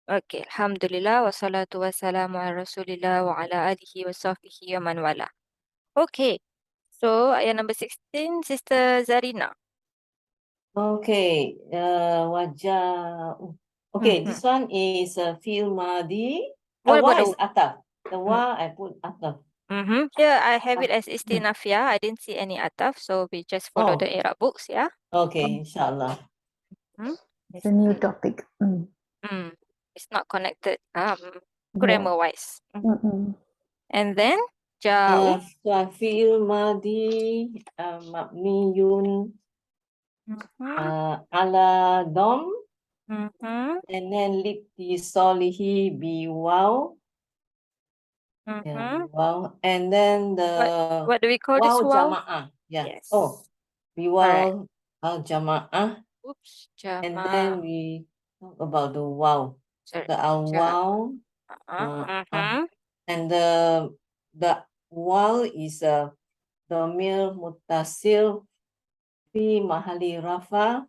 Okay, Alhamdulillah, wassalatu wassalamu ala Rasulillah wa ala alihi wa sahbihi wa man wala. Okay, so ayat number 16, Sister Zarina. Okay, wajah. Okay, this one is fi'il madi. What about Wa is the ataf. The wa I put ataf. Here I have it as istinafiyah. I didn't see any ataf, so we just follow the Oh, Iraab books, yeah? okay, inshallah. It's a new topic. It's not connected grammar-wise. And then, ja'u. Fi'il madi mabniyun ala dom and then litisolihi bi waw. Yeah, wow. And then the What do we call this wow waw? jama'ah. Yeah. Yes. Oh, we wow jama'ah. Oops, And jama'. then we talk about the wow. Sorry. The wow. And the wow is dhamir muttasil fi mahali rafa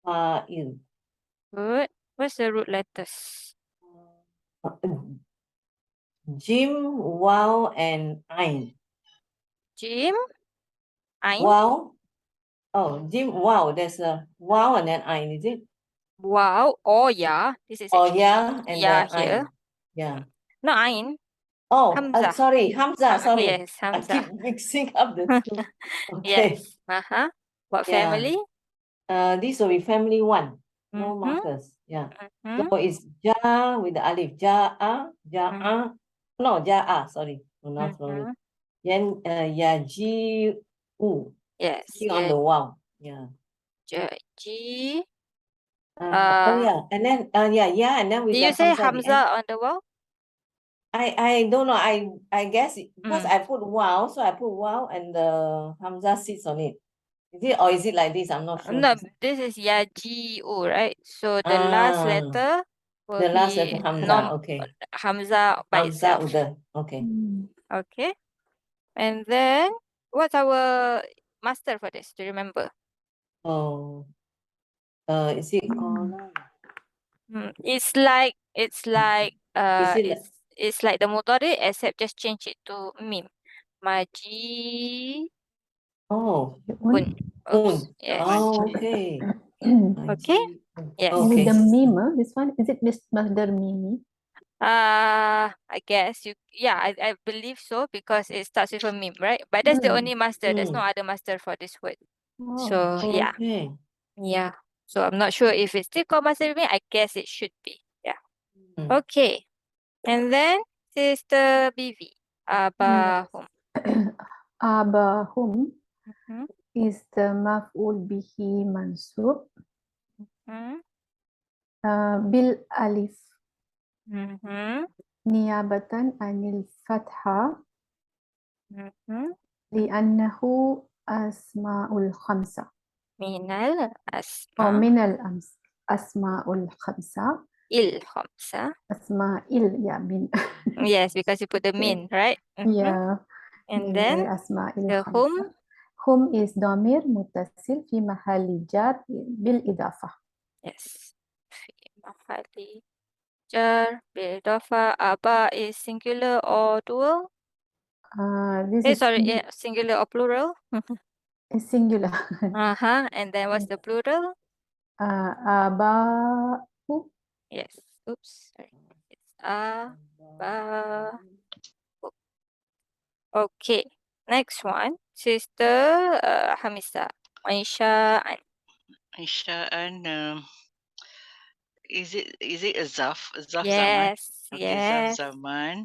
fa'il. Good. What's the root letters? Jim, wow, and ain. Jim, ain. Wow. Oh, Jim, wow. There's a wow and then ain, is it? Wow. Oh, yeah. This is Oh, actually yeah, and yeah the here. ain. Yeah. No, ain. Oh, Hamzah. sorry, Hamzah, sorry. Yes, I Hamzah. keep mixing up the two. Okay. Yes. What Yeah. family? This will be family one. No markers. Yeah. So it's ja with the alif. Ja'a, ja'a. No, ja'a, sorry. Pronounce wrongly. Then yaji'u. Yes. On the wow. Yeah. Ji. Oh yeah. And then yeah, and then with Did the you say Hamzah at the end. Hamzah on the wall? I don't know. I guess because I put wow, so I put wow and the Hamzah sits on it. Is it or is it like this? I'm not sure. No, this is yaji'u, right? So the last letter will the last be letter Hamzah. Okay. Hamzah by Hamzah itself. okay. Okay. And then what's our master for this? Do you remember? Oh. Is it Qala? It's like Is it it's like the mudhari except just change it to mim. Maji Oh. Oops. Yes. Oh, okay. Okay. Yes. With the meme, this one, is it Mother Mimi? I guess I believe so because it starts with a meme, right? But that's the only master. There's no other master for this word. So yeah. Okay. Yeah. So I'm not sure if it's still called master meme. I guess it should be. Yeah. Okay. And then Sister BV. Abahum. Abahum is the maf'ul bihi mansub bil alif niyabatan anil fatha li'annahu asma'ul khamsa. Minal asma'ul khamsa. Khamsa. Asma'il, yeah, min. Yes, because you put the min, right? Yeah. And then the hum. Hum is damir muttasil fi mahali jar bil idafah. Yes. Fi mahali jar bil idafah. Aba is singular or dual? Singular or plural? It's singular. And then what's the plural? Abahu. Yes. Oops. Sorry. It's aba. Okay. Next one. Sister Hamisa. Aisha. Is it a zaf zaman? Yes. Okay, zaf Yes. zaman.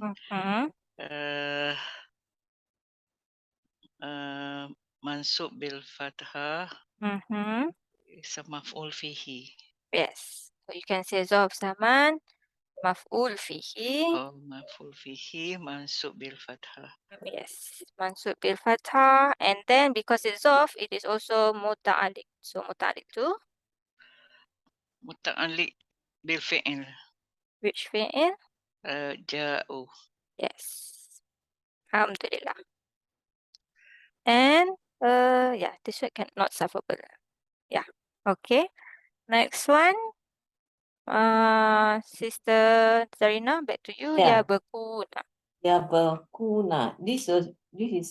Mansub bil fathah. It's a maf'ul fihi. Yes. So you can say zaf zaman. Maf'ul fihi. Oh, maf'ul fihi mansub bil fathah. Yes. Mansub bil fathah. And then because it's zaf, it is also muta'alik. So muta'alik to? Muta'alik bil fi'il. Which fi'il? Ja'u. Yes. Alhamdulillah. And this one cannot sufferable. Yeah. Okay. Next one. Sister Zarina, back to you. Yeah. Yabakuna. Yabakuna. This is fi'il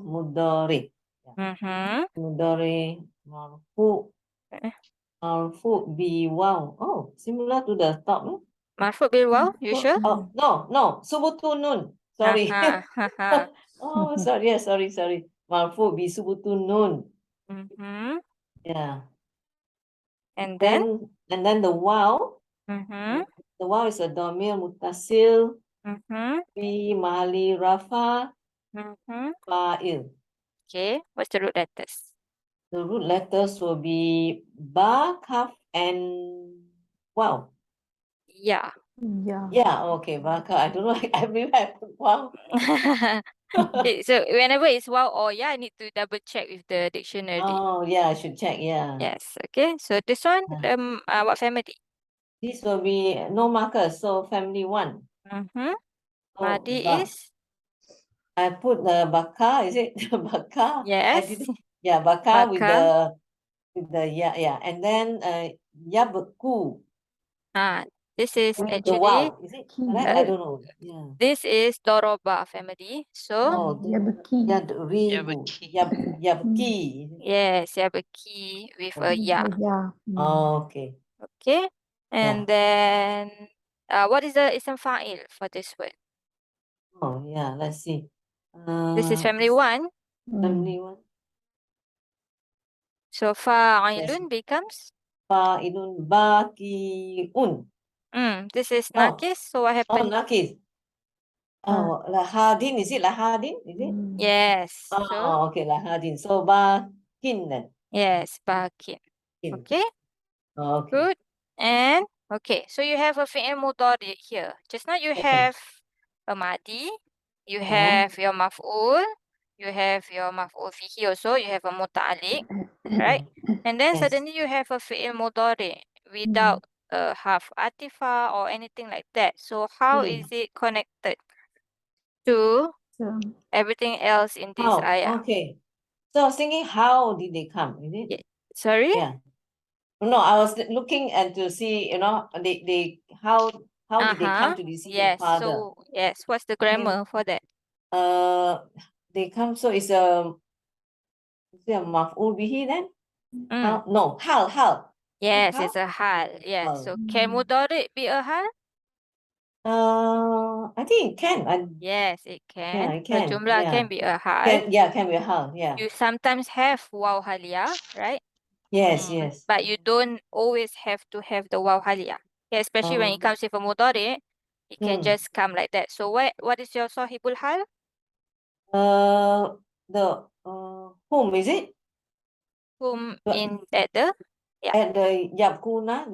mudhari. Mudhari marfu. Eh. Marfu bi waw. Oh, similar to the top. Marfu bil waw, you sure? Oh, no. Subutun nun. Sorry. Haha. Oh, sorry. Yeah, sorry. Marfu bi subutun nun. Yeah. And then? And then the waw. The waw is a dhamir muttasil fi mahali rafa fa'il. Okay, what's the root letters? The root letters will be ba, kaf, and wow. Yeah. Yeah, okay, ba, kaf. I don't know. Everywhere I put wow. So whenever it's wow or yeah, I need to double check with the dictionary. Oh, yeah, I should check. Yeah. Yes. Okay. So this one, what family? This will be no markers, so family 1. So, Madi is? I put the baka. Is it baka? Yes. Yeah, baka with Baka. the yeah, and then yabeku. This is With the actually wow. Is it correct? I don't know. Yeah. this is Doroba family. So Yabaki. Yadribu. Yabki. yes, Yabaki with a ya. Okay. Okay. And then what is the ism fa'il for this word? Oh yeah, let's see. This is family 1. Family 1. So fa'ilun becomes? Fa'ilun baqi'un. This is nakis. So what Oh, happened? nakis. Oh, lahadin. Is it lahadin? Is it? Yes. Oh, okay, lahadin. So baqin then. Yes, baqin. Okay. Okay. Good. And okay, so you have a fi'il mudhari here. Just now you have a madi, you have your maf'ul, you have your maf'ul fihi also, you have a muta'alliq, right? And then suddenly you have a fi'il mudhari without a half atifa or anything like that. So how is it connected to everything else in this ayah? Okay. So I was thinking, how did they come? Is it? Sorry? Yeah. No, I was looking and to see, they how did they come to deceive the Yes. father? So yes, what's the grammar for that? They come, so is a maf'ul bihi then? No, hal. Yes, Hal? it's a hal. Yes. Hal. So can mudhari be a hal? I think it can. Yes, it can. Yeah, it The can. jumlah Yeah. can be a hal. Can be a hal. Yeah. You sometimes have waw haliyah, right? Yes. But you don't always have to have the waw haliyah. Okay, especially when it comes with a mudhari, it can just come like that. So what is your sahibul hal? The whom is it? Whom in at the At the Yabkuna,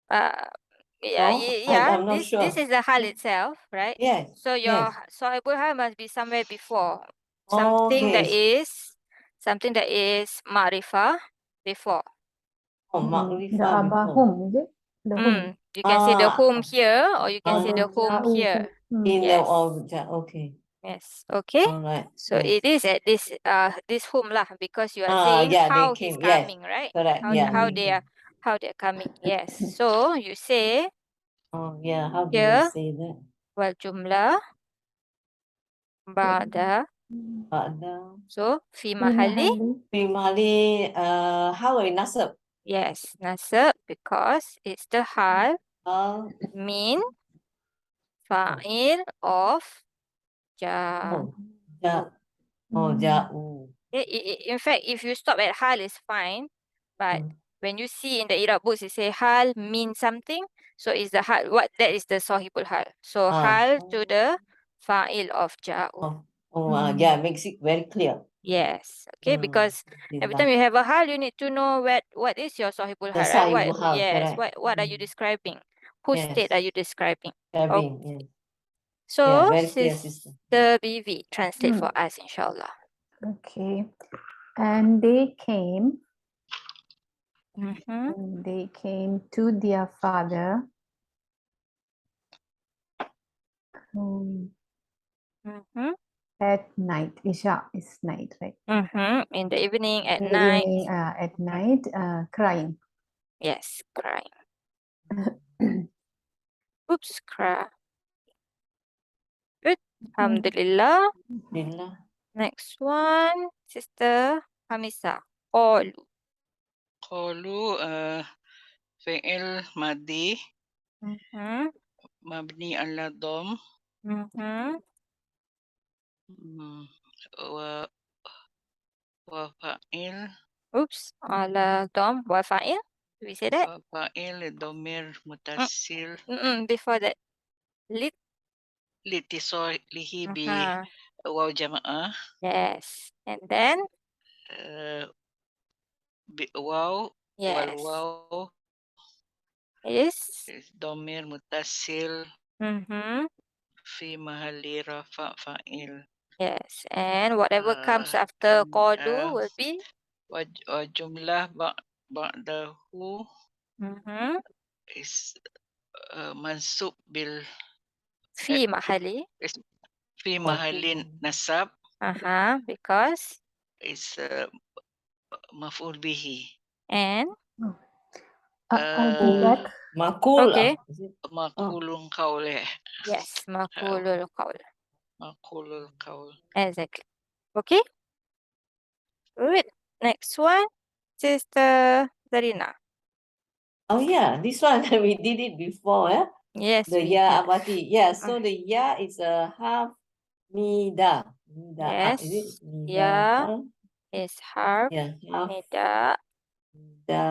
I'm not sure. This is the hal itself, right? Yes. So your sahibul hal must be somewhere before. Something that is ma'rifah before. Oh, The ma'rifah before. abahum, is it? The whom. You can say the whom here or you can say the whom Ja'u. here. In Yes. okay. Yes. Okay. All right. So it is at this whom lah, because you are saying Yeah, they how he's came. Yes. coming, right? Correct. How they're coming. Yes. So you say Oh yeah, how do you here say that? wal jumlah ba'da. So fi mahalli. Fi mahali, how will nasab? Yes, nasab, because it's the hal min fa'il of ja. Ja'u. In fact, if you stop at hal, it's fine. But when you see in the Iraab books, it say hal means something. So it's the hal. That is the sahibul hal. So hal to the fa'il of ja'u. Yeah, makes it very clear. Yes. Okay, because every time you have a hal, you need to know what is your sahibul hal, right? sahibul hal, Yes. correct. What are you describing? Whose state are you describing? Yes. So very clear, sister. Sister BV, translate for us, inshallah. Okay. And they came. Mm-hmm. And they came to their father. At night. Isha is night, right? In the evening, at In night. the evening, at night, crying. Yes, crying. Oops, cry. Good. Alhamdulillah. Alhamdulillah. Next one, Sister Hamisa. Qalu. قالوا فعل ماضي Mhm. مبني على الضم Mhm. و- وفاعل Oops. Ala dom wa fa'il. Do we say that? وفاعل ضمير متصل Before that. Lit. لاتصاله Uh-huh. بواو جماعة Yes. And then? بواو Yes. والواو Is? ضمير متصل Mhm. في محل رفع فاعل Yes. And whatever comes after qalu will be? وجملة بعده Mhm. is منصوب في محل. في محل نصب Because? is مفعول به And? I'll be back. Makul. Okay. Is it? مقول قوله Yes. Maqulul qawl. مقول القول Exactly. Okay. Good. Next one, Sister Zarina. Oh yeah, this one we did it before, eh? Yes, The we ya have. abadi. Yeah, so the ya is a half nida. Nida. Is it Yes. nida? Ya is harf. Yeah, half Nida. nida.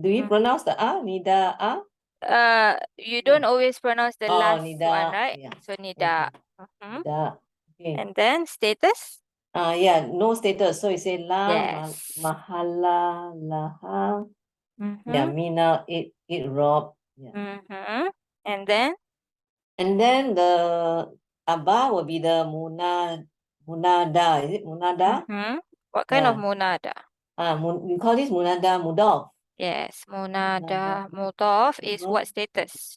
Do you pronounce the a? Nida a? You don't always pronounce the Oh, last nida. one, right? Yeah. So nida. Okay. Nida. Okay. And then status. Yeah, no status. So you say la Yes. mahala laha. Yeah, Mm-hmm. mina it rob. Yeah. Mm-hmm. And then? And then the aba will be the munada. Is it munada? Mm-hmm. What kind of munada? We call this munada mudaf. Yes, munada mudaf is what status?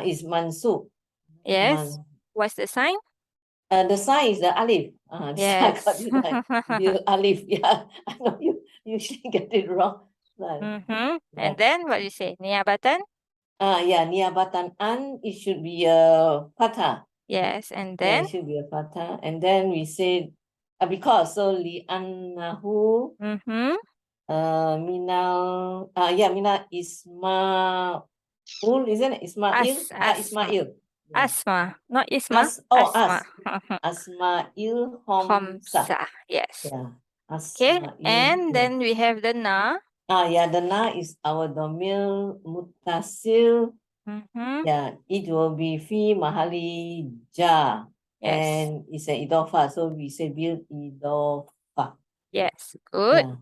Is mansub. Yes. What's the sign? The sign is the alif. This I Yes. got it right. The alif. Yeah, I know you usually get it wrong. Mm-hmm. And then what you say? Niabatan? Yeah, niabatan an, it should be a fatha. Yes. And Yeah, then? it should be a fatha. And then we say because so li annahu Mm-hmm. minal mina ismaul, isn't it? Ismail? Ismail. Yeah. Asma. Not Isma. Asma. Asmail Homsa. Khamsa. Yes. Yeah. Okay. Asmail. And Yeah. then we have the na. Yeah, the na is our domil mutasil. Mm-hmm. Yeah, it will be fi mahali ja. Yes. And it's an idofa, so we say bil idofa. Yes. Good.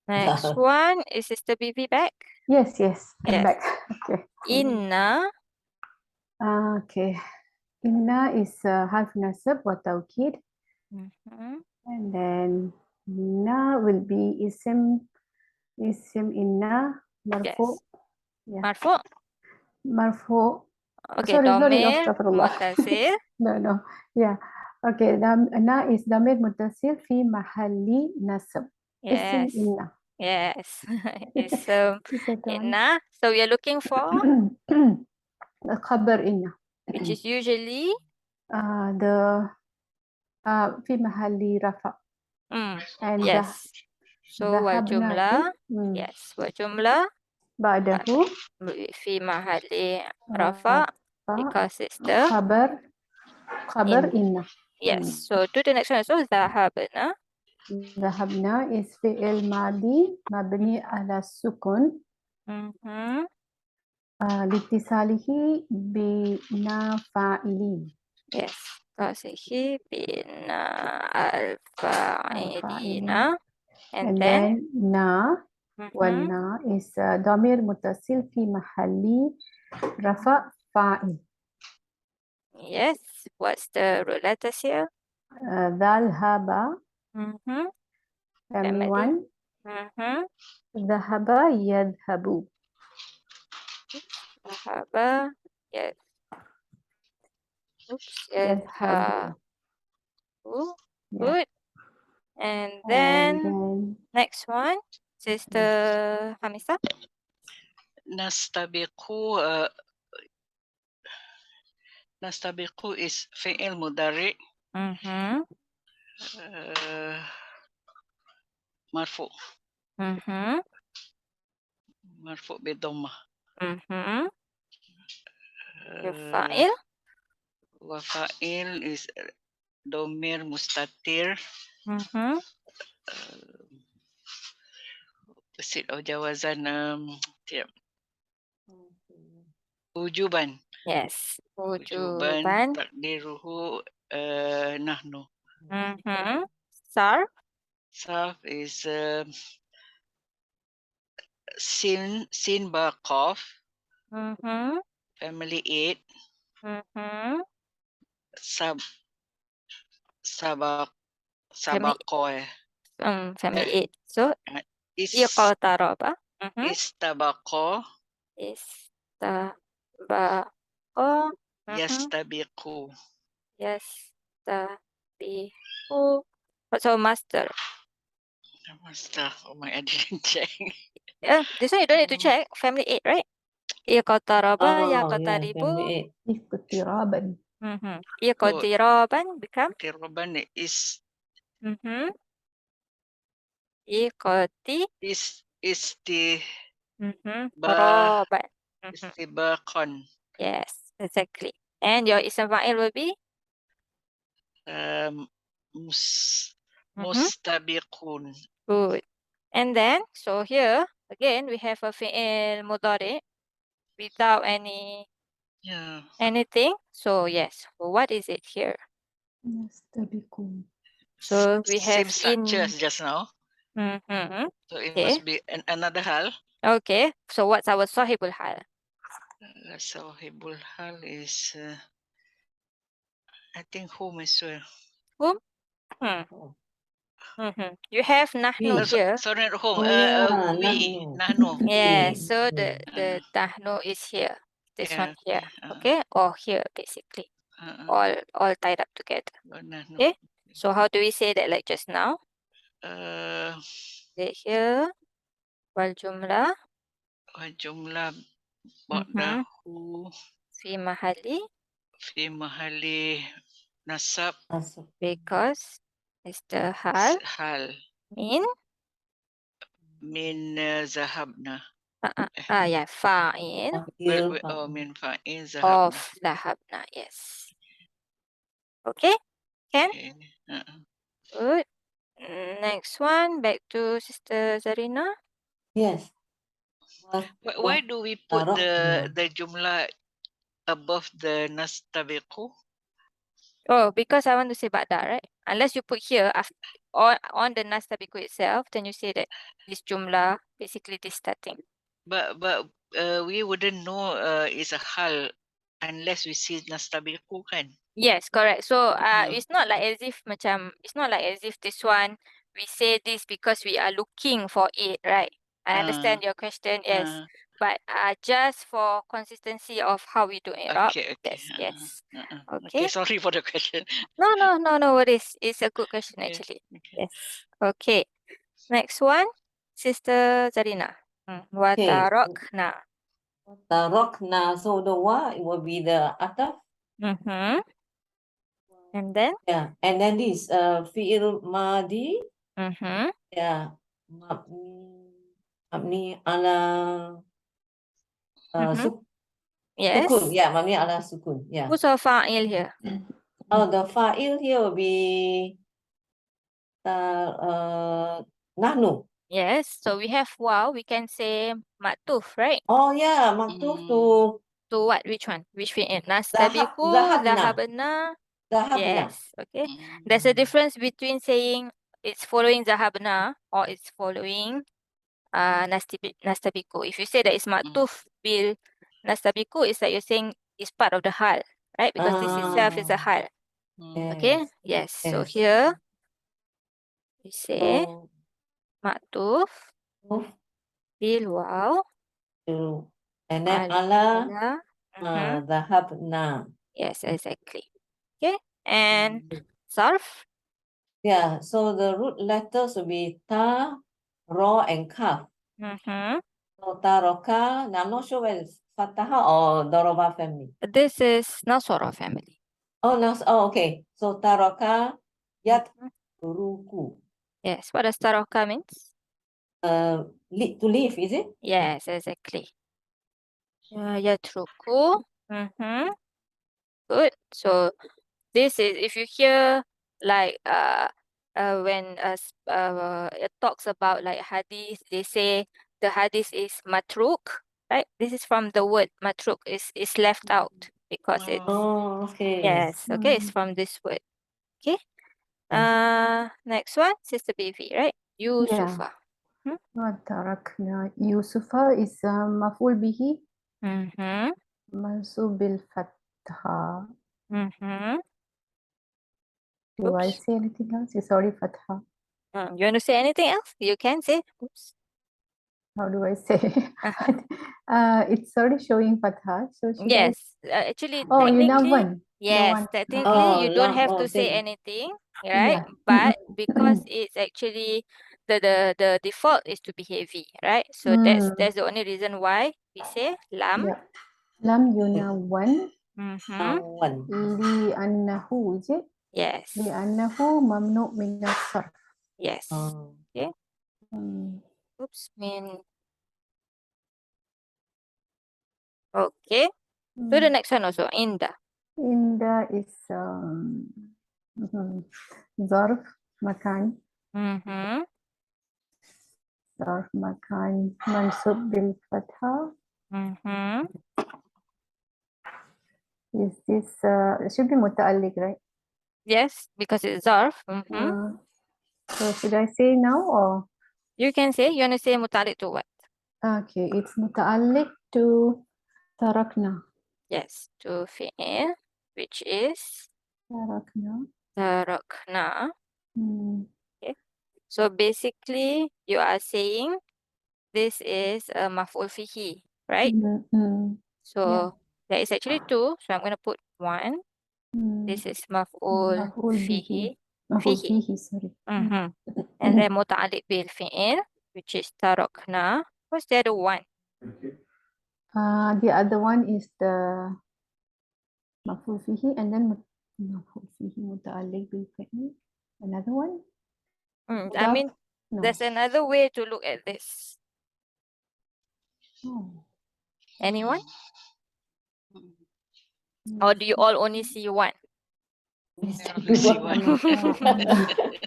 Yeah. Next one is Sister Bibi back. Yes, I'm Yes. back. Okay. Inna. Okay. Inna is half nasab wa tawkid. Mm-hmm. And then na will be isim inna marfu. Yes. Yeah. Marfu. Marfu. Okay. Sorry, Domir. astaghfirullah. Mutasil. No. Yeah. Okay. Na is damir muttasil fi mahalli nasab. Isim Yes. inna. Yes. It's Second. inna. So we are looking for Khabar inna. which is usually The في محل رفع. And yes. So wal ذهبنا jumlah. في Yes. Wal jumlah بعده fi mahalli rafa because it's the خبر إن. yes. So do the next one. So ذهبنا. ذهبنا is فعل ماضي مبني على السكون لاتصاله بنا فاعلين. Yes. Tasihi bina al-fa'ilina. And then na والنا is ضمير متصل في محل رفع فاعل. yes. What's the root letters here? ذهب family one. ذهب يذهب. ذهب yes. Oops. يذهب. Good. And then next one, Sister Hamisa. nastabiqu is fi'il mudari marfu marfu bidhammah Your fa'il. wa fa'il is domir mustatir basit of jawazan wujuban Yes. wujuban Wujuban. takdiruhu nahnu. Sarf. Sarf is sin ba qaf family 8 sab sabaq Family sabaqoh family 8. So is iqtaraba. istabaqo Istabaqo. yastabiqu. Yastabiqu. So master. Master, oh my, I didn't check. Yeah, this one you don't need to check. Family 8, right? Iqtaraba, Oh, yeah, yaqtaribu. family 8. اقترابا. Iqtiraban become Tiraban is iqti isti raban. istibaqan. Yes, exactly. And your ism fa'il will be Mustabiqun. good. And then, so here again we have a fi'il mudhari without Yeah. anything. So yes, what is it here? يستبقون. So we have Same structure in. as just now. So it Okay. must be another hal. Okay. So what's our sahibul hal? Sahibul hal is I think home as well. Whom? You have nahnu We. here. Sorry, not home. Oh, yeah, We, nahnu. nahnu. Yeah. We. So the nahnu is here. This Yeah, one here. okay. Okay. Or here basically. All tied up together. Nahnu. Okay. So how do we say that like just now? Here. Wal jumlah. Jumlah ba'dahu Fi mahali. fi mahali nasab Because it's the hal. hal min zahabna. Yeah, fa'il Min fa'in of zahabna. lahabna. Yes. Okay. Can? Okay. Good. Next one, back to Sister Zarina. Yes. Why do we put the jumlah above the nastabiqu? Oh, because I want to say ba'da, right? Unless you put here on the nastabiqu itself, then you say that this jumlah, basically this starting. But we wouldn't know it's a hal unless we see nastabiqu kan. Yes, correct. So it's not like as if this one we say this because we are looking for it, right? I understand your question, yes. But just for consistency of how we do Iraab. Okay. Yes. Okay, sorry for the question. No worries. It's a good question actually. Okay. Yes. Okay. Next one, Sister Zarina. Watarokna. Tarokna. So the wa, it will be the ataf. And then? Yeah. And then this fi'il madi. Yeah. Mabni ala Yes. sukun. Yeah, mabni ala sukun. Yeah. Who's our fa'il here? Oh, the fa'il here will be nahnu. Yes. So we have waw. We can say matuf, right? Oh yeah, maktuf to what? Which one? Which fi'il? Nastabiqu, zahabna. Yes. Okay. There's a difference between saying it's following zahabna or it's following nastabiqu. If you say that it's matuf bil nastabiqu, it's like you're saying it's part of the hal, right? Because this itself is a hal. Okay. Yes. So here we say matuf bil waw. And then ala zahabna. Yes, exactly. Okay. And sarf. Yeah, so the root letters will be ta, ra, and kaf. So Taroka, now I'm not sure whether it's Fataha or Doroba family. This is Nasara family. Oh, no. Oh, okay. So Taroka, Yat Ruku. Yes. What does Taroka means? To leave, is it? Yes, exactly. Yatruku. Good. So this is, if you hear like when it talks about like hadith, they say the hadith is matruk, right? This is from the word matruk, is left out because it's Oh, okay. yes, okay, it's from this word. Okay. Next one, Sister Baby, right? Yusufa. وتركنا يوسف is مفعول به Mm-hmm. منصوب بالفتحة. Do I Oops. say anything else? It's already fatha. You want to say anything else? You can say. Oops. How do I say? It's already showing fatha. So should I? Yes, actually, Oh, you know technically, one. yes, one. technically, you don't lam. have Oh, to say then. anything, right? Yeah. But because it's actually the default is to be heavy, right? So that's the only reason why we say lam. Yeah. Lam yunawan One. لأنه is it? Yes. لأنه ممنوع من الصرف. Yes. Oh. Okay. Hmm. Oops, okay. So the next one also, Inda. Inda is ظرف مكان. ظرف مكان منصوب بالفتحة. Is this it should be متعلق, right? Yes, because it's zarf. So should I say now or? You can say, you want to say mutalik to what? Okay, it's متعلق to تركنا. Yes, to fi'il, which is تركنا. tarakna. Okay. So basically, you are saying this is a maf'ul fihi, right? So there is actually two. So I'm going to put one. This is maf'ul مفعول به. fihi. مفعول Fihi. فيه, sorry. And then muta'alliq bil fi'il, which is tarakna. What's the other one? The other one is the مفعول فيه and then مفعول فيه متعلق بالفعل. Another one? I mean, No. there's another way to look at this. Oh. Anyone? Or do you all only see one? See one.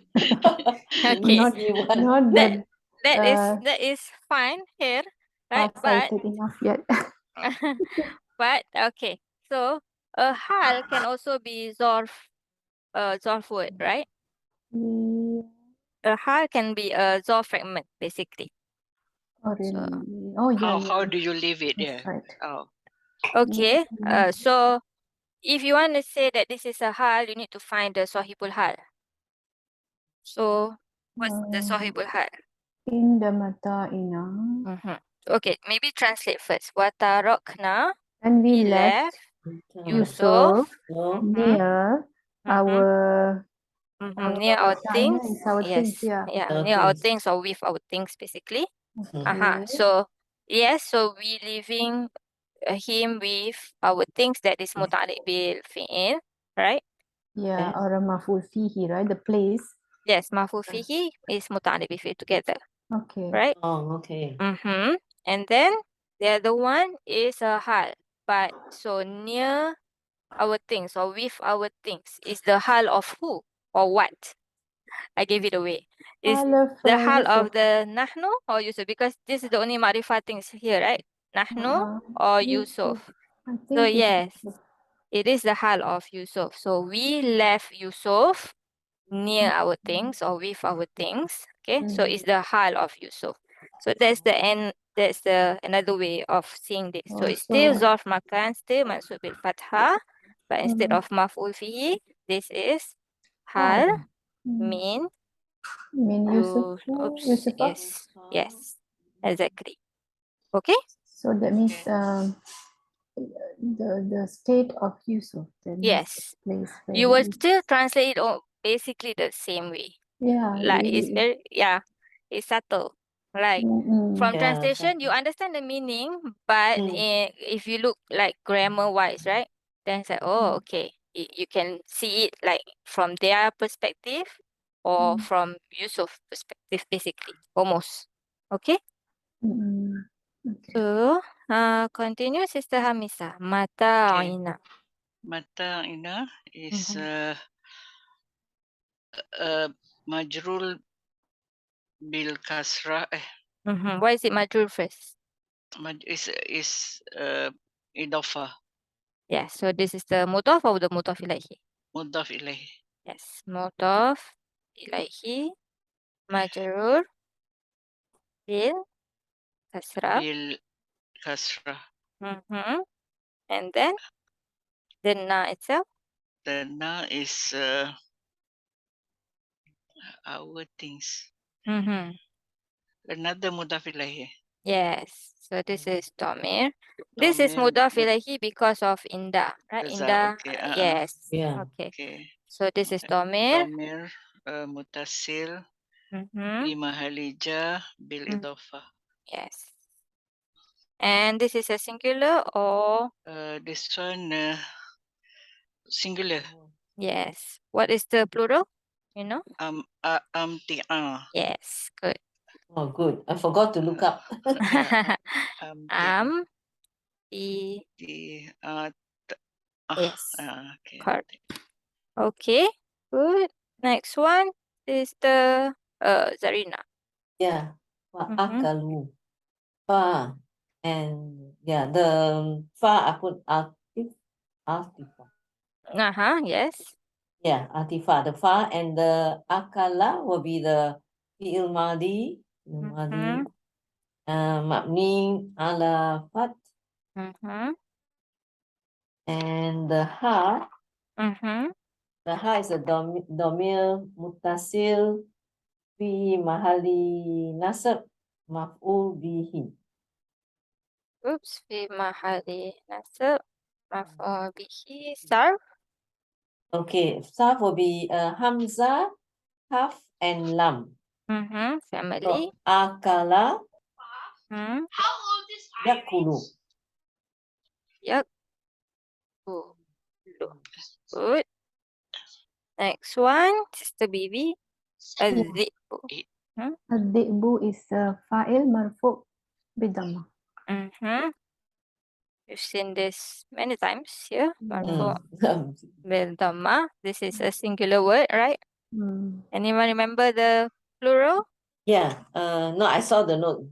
Okay. Not that That is fine here, right? But far-sighted enough yet. but okay. So a hal can also be zorf word, right? A hal can be a zorf fragment, basically. Oh, So, really? Oh, yeah. How do you leave it That's there? right. Oh. okay. So if you want to say that this is a hal, you need to find the sahibul hal. So what's the sahibul hal? In the mata'ina. Okay, maybe translate first. Watarokna, And we we left Yusuf Yusuf near our near our mata'ina things. is our things, Yes, yeah. near our things or with our things, basically. So yes, so we leaving him with our things, that is muta'alliq bil fi'il, right? Yeah, or a maf'ul fihi, right? The place. Yes, maf'ul fihi is muta'alliq bil fi'il together, Okay. right? Oh, okay. And then the other one is a hal, but so near our things or with our things is the hal of who or what? I gave it away. Is the hal of the nahnu or Yusuf? Because this is the only ma'rifah things here, right? Nahnu or Yusuf. So yes, it is the hal of Yusuf. So we left Yusuf near our things or with our things. Okay, so it's the hal of Yusuf. So that's the end. That's the another way of seeing this. So it's still zarf makan, still mansub bil fathah, but instead of maf'ul fihi, this is hal min Yusuf. oops, yes, exactly. Okay. So that means the state of Yusuf. Yes, Place you where will still translate it basically the same way. Yeah, Like it's very it's subtle, Like from Yeah, translation, you understand the meaning, but if you look like grammar-wise, right? Then it's like, oh, okay. You can see it like from their perspective or from Yusuf perspective, basically, almost. Okay? Okay. So, continue, Sister Hamisa. Mata Okay. aina. Mata ina is Mhm. majrul bil kasrah. Why is it majrur first? Is idafa Yeah, so this is the mudaf or the mudaf ilaihi? mudaf ilaih Yes, mudaf ilaihi majrur bil kasrah. bil kasrah. And then the na itself. The na is our things. Another mudaf ilaih. Yes, so this is domir. This is mudaf ilaihi because of inda, right? Inda, Okay. yes. yeah. Okay, Okay. so this is domir. Domir mutasil Mhm. fi mahali jar bil idafa. Yes. And this is a singular or? This one singular. Yes. What is the plural? You know? Amti'a. Yes, good. Oh, good. I forgot to look up. Yeah. Am, i, The yes, okay. correct. Okay, good. Next one is the Zarina. Yeah. Fa Mhm. akalu. Fa. And yeah, the fa I put Atifa. Yes. Yeah, Atifa. The fa and the akala will be the fi'il madi. Madi. Mabni ala fat. And the ha is a domir mutasil fi mahali nasab maf'ul bihi. Oops, fi mahali nasab maf'ul bihi sarf. Okay, Sarf will be Hamza, Kaf, and Lam. Family. So, akala, Hmm. yakulu. Yep. Good. Next one, Sister Bibi. Azibu. Ad-di'bu is fa'il marfu' bidamma. You've seen this many times here. Marfu' Mm. bil dhamma. This is a singular word, right? Mm. Anyone remember the plural? Yeah, no, I saw the note.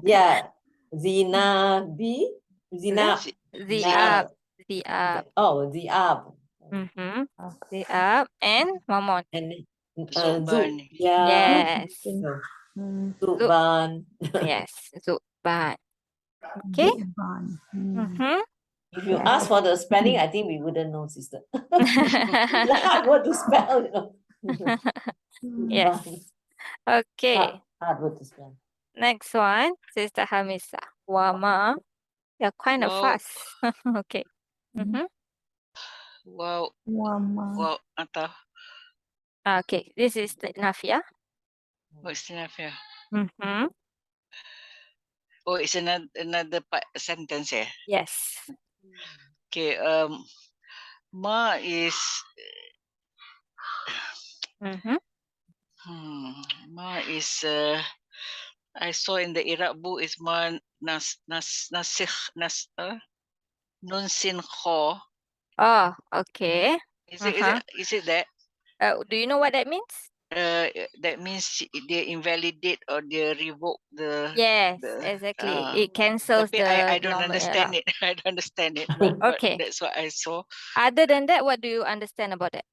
Yeah, Zinabi, Zina, Zi'ab. Zi'ab. oh, Ziab. Zi'ab and Mamon. And Zuban. yeah, Yes. so, Mm. Zuban. Yes. Zuban. Okay. Di'ban. If you Yes. ask for the spelling, I think we wouldn't know, sister. It's a hard word to spell, you know. Yes. Okay. Hard word to spell. Next one, Sister Hamisa. Wama. You're kind of Wow. fast. Okay. Wow. Wama. Wow. Atau Okay. This is the nafiyah. what's the nafiyah? Mm-hmm. Oh, it's another part sentence. Yes. Okay. Ma is Ma is I saw in the Iraab book is ma nasikh nun sin kho. Oh, okay. Is it that? Do you know what that means? That means they invalidate or they revoke the Yes, the exactly. It cancels tapi the I don't normal understand i'rab. it. I don't understand it, but Okay. that's what I saw. Other than that, what do you understand about that?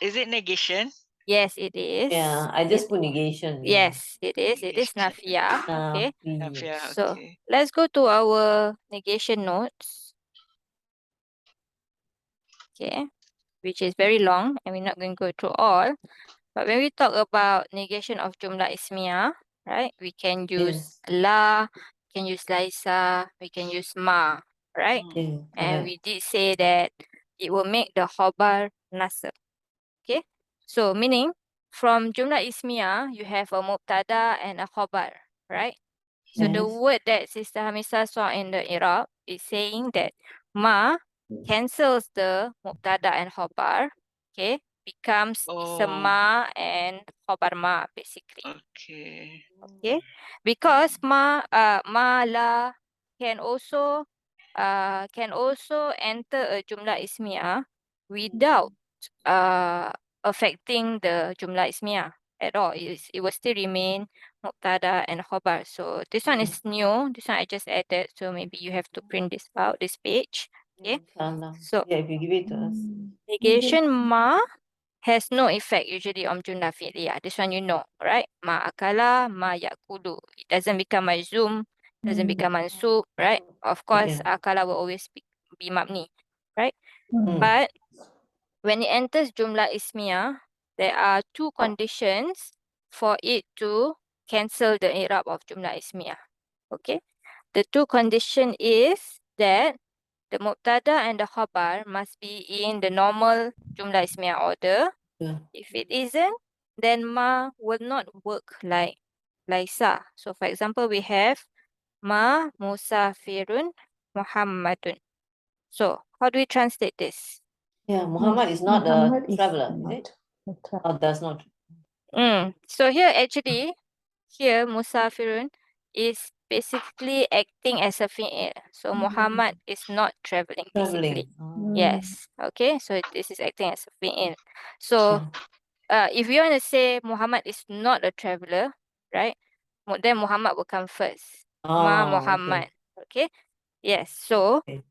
Is it negation? Yes, it is. Yeah, I just put negation. Yes, it is. It is Negation. nafiyah. Okay. Nafiyah, So okay. let's go to our negation notes. Okay. Which is very long and we're not going to go through all. But when we talk about negation of jumlah ismiyah, right? We can use la, we can use laisa, we can use ma, right? And we did say that it will make the khobar nasab. Okay? So meaning from jumlah ismiyah, you have a mubtada and a khabar, right? So the Yes. word that Sister Hamisa saw in the Iraab is saying that ma cancels the mubtada and khabar, okay, becomes isma and khabar ma basically. Okay. Okay, because ma la can also enter a jumlah ismiyah without affecting the jumlah ismiyah at all. It will still remain mubtada and khabar. So this one is new. This one I just added. So maybe you have to print this out, this page. Okay. Inshallah. So Yeah, if you give it to us. negation ma has no effect usually on jumlah fi'liyah. This one you know, right? Ma akala, ma yakulu. It doesn't become majzum, doesn't become mansub, right? Of course, Yeah. akala will always be mabni, right? Mm. But when it enters jumlah ismiyah, there are two conditions for it to cancel the i'rab of jumlah ismiyah. Okay? The two condition is that the mubtada and the khabar must be in the normal jumlah ismiyah order. Yeah. If it isn't, then ma will not work like laisa. So for example, we have ma musafirun Muhammadun. So how do we translate this? Yeah, Muhammad is not Muhammad a is traveler, is not it? a traveler. Or does not? So here musafirun is basically acting as a fi'il. So Muhammad is not traveling basically. Traveling. Oh, Yes. Okay. So this is acting as a fi'il. So if you want to say Muhammad is not a traveler, right? Then Muhammad will come first. Ma Oh, Muhammad. Okay. Yes. So Okay.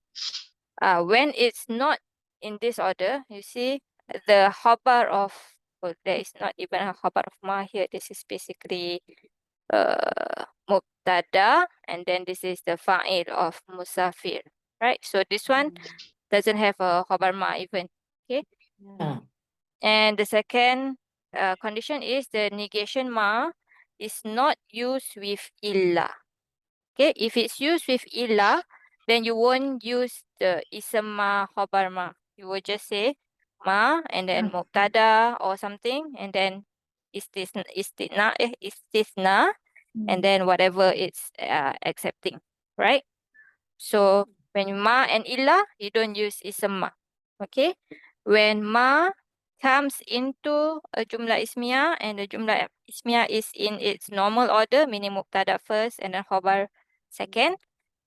when it's not in this order, you see the khabar of, well, there is not even a khabar of ma here. This is basically mubtada, and then this is the fa'il of musafir, right? So this one doesn't have a khabar ma even. Okay. Yeah. And the second condition is the negation ma is not used with illa. Okay, if it's used with illa, then you won't use the ism ma khabar ma. You will just say ma and then mubtada or something, and then istisna, and then whatever it's accepting, right? So when ma and illa, you don't use ism ma. Okay, when ma comes into a jumlah ismiyah and the jumlah ismiyah is in its normal order, meaning mubtada first and then khabar second,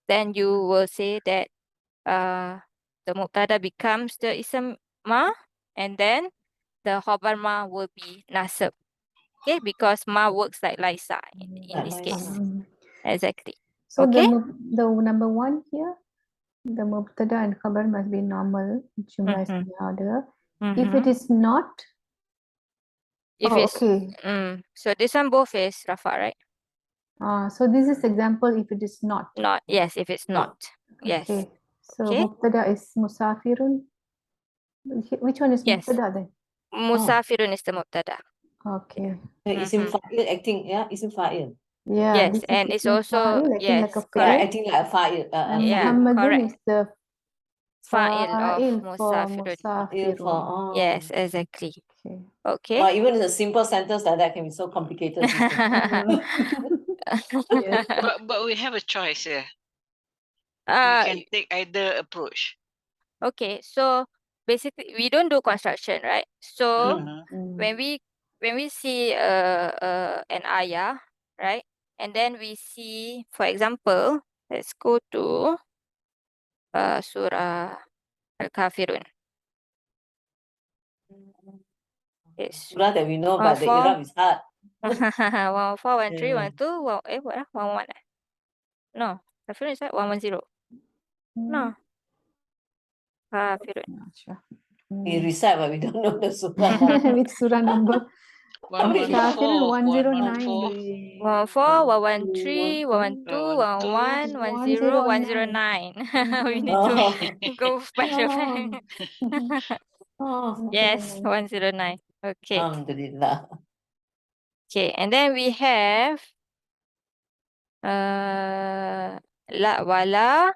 then you will say that the mubtada becomes the ism ma, and then the khabar ma will be nasab. Okay, because ma works like laisa in this case. Exactly. So Okay. the number one here, the mubtada and khabar must be normal jumlah Mhm. ismiyah order. If Mhm. it is not, If oh, it's okay. so this one both is rafa, right? So this is example if it is not. Not, yes, if it's not. Yes. Okay. So Okay. mubtada is musafirun. Which one is Yes. mubtada then? Musafirun is the mubtada. Okay. Isim Mhm. fa'il acting, yeah, isim fa'il. Yeah, Yes, this is and it's ism also, fa'il, acting like a yes, fi'il. Yeah, correct. acting like a fa'il. And Yeah, Muhammadun correct. is the Fa'il of fa'il for musafirun. Fa'il for, musafirun. Yes, exactly. Okay. Okay. Well, even in a simple sentence like that can be so complicated, sister. Yes. But we have a choice here. We Uh, can take either approach. okay, so basically we don't do construction, right? So when we see an ayah, right? And then we see, for example, let's go to Surah Al-Kafirun. It's Surah that we know, but the Irab is hard. 114, 13, Yeah. 12, what 11? No, Kafirun is what? 110. No, Kafirun. Not sure. We recite, but we don't know the surah number. With surah number. Kafirun 114, 109. 114, 113, 112, 110, 109. We need to go by the Yes, 109. Okay. Alhamdulillah. Okay, and then we have la wala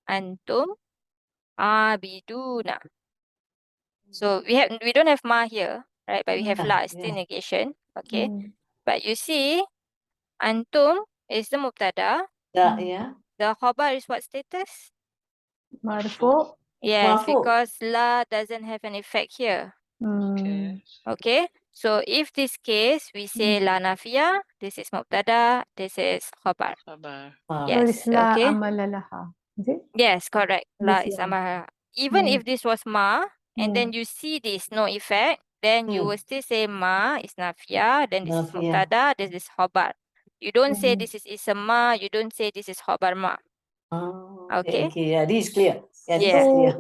antum abiduna. So we don't have ma here, right? But we have la, still negation. Okay. But you see, antum is the mubtada. Yeah. The khabar is what status? Marfu. Yes, Marfu. because la doesn't have an effect here. Okay. Okay. So if this case, we say la nafiyah, this is mubtada, this is khabar. Khabar. So Yes. it's la Okay. amala laha. Is it? Yes, correct. La This is one. amara. Even if this was ma, and then Yeah. you see this no effect, then you will still say ma is nafiyah, then this is Nafiyah. mubtada, this is khabar. You don't say this is ism ma, you don't say this is khabar ma. Oh, Okay. okay. Yeah, this is clear. Yeah, this is Yes. clear.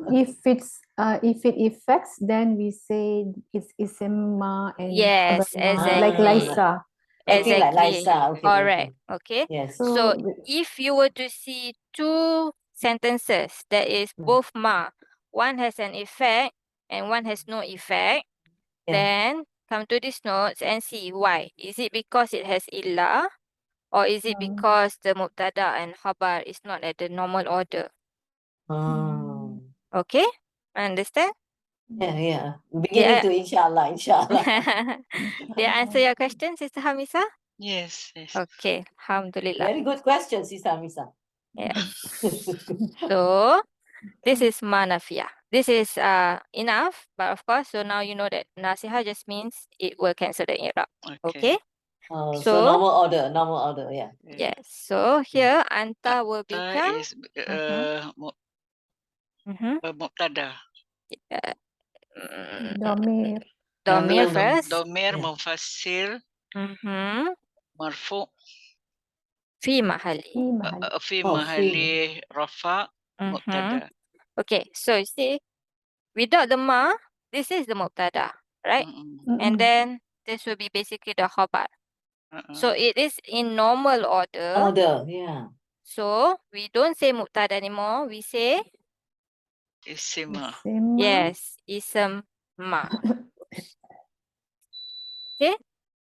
So if it affects, then we say it's isma and Yes, khabar ma, exactly. like Laisa. Okay, like Exactly. Liza. Okay, Correct. Okay. Yes. So if you were to see two sentences that is both ma, one has an effect and one has no effect, then come to these notes and see why. Is it because it has illa, or is it because the mubtada and khabar is not at the normal order? Okay? Understand? Yeah. Beginning to inshallah. Did I answer your question, Sister Hamisa? Yes. Okay, alhamdulillah. Very good question, Sister Misa. Yes. So this is ma nafiyah. This is enough, but of course, so now you know that nasiha just means it will cancel the i'rab. Okay? So normal order, yeah. Yes. So here anta will become is mubtada. Domir. Domir first. Domir mufassir marfu Fi mahali. fi mahali rafa mubtada. Okay, so you see, without the ma, this is the mubtada, right? And then this will be basically the khabar. So it is in normal order. Order, yeah. So we don't say mubtada anymore. We say Isma. yes, ism ma. Okay,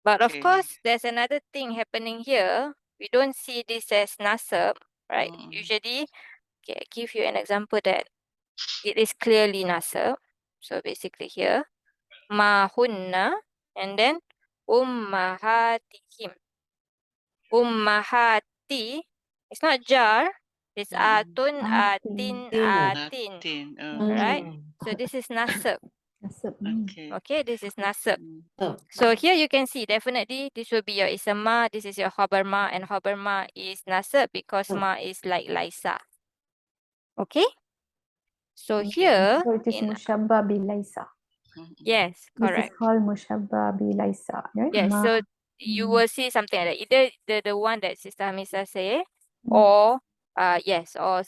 but of course, there's another thing happening here. We don't see this as nasab, right? Usually, okay, I give you an example that it is clearly nasab. So basically here, ma hunna, and then ummahatihim. Ummahati, it's not jar, it's atun, atin, atin, right? So this is nasab. Okay, this is nasab. So here you can see definitely this will be your ism ma, this is your khabar ma, and khabar ma is nasab because ma is like Laisa. Okay? So here, So it is mushabba bi Laisa. yes, This is correct. called mushabba bi Laisa, right? Yes, so you will see something like that. Either the one that Sister Hamisa say, or yes, or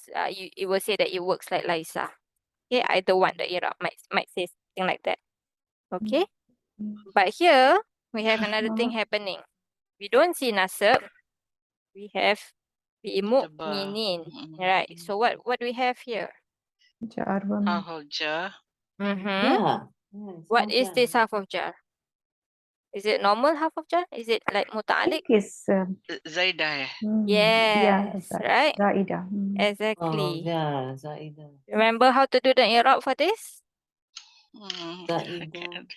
it will say that it works like Laisa. Okay, either one, the Iraq might say something like that. Okay, but here we have another thing happening. We don't see nasab. We have the mu'minin, right? So what do we have here? Jar wa ma. Hahul jar. Yeah. What is this half of jar? Is it normal half of jar? Is it like I muta'alliq? think it's Zaidah. Yes, right? Zaida. Exactly. Yeah, Zaida. Remember how to do the i'rab for this? Zaida.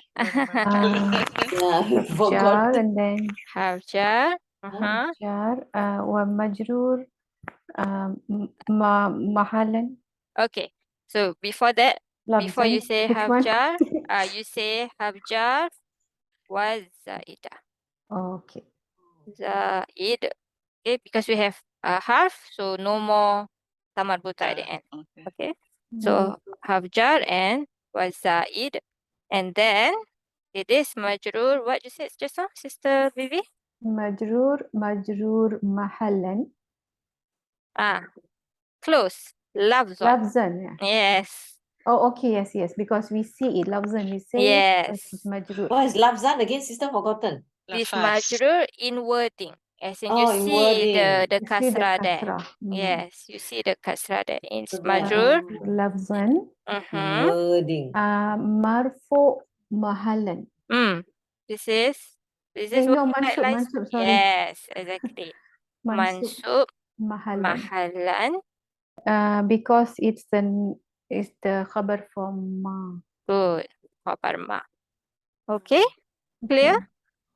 Jar Forgot. and then Half jar. jar wa majrur mahalan. Okay. So before that, before you Lafzan. say Which half one? jar, you say half jar was zaida. Okay. Zaid. Okay, because we have a half, so no more tamar buta at the end. Okay. So half jar and was zaid. And then it is majrur. What you said just now, Sister Vivi? Majrur mahalan. Close. Lafzan. Lafzan, yeah. Yes. Oh, okay, yes, because we see it, lafzan, we say Yes. it's majrur. What is Lafzan again, sister? Forgotten. This majrur in wording. As in you In see wording. the You see the kasra there. kasra. Yes, you see the kasra there. It's So majrur. Lafzan. Wording. Marfu mahalan. This is No, working like mansub, sorry. Yes, exactly. Mansub mahalan. Because it's the khabar from ma. Good. Khabar ma. Okay, clear?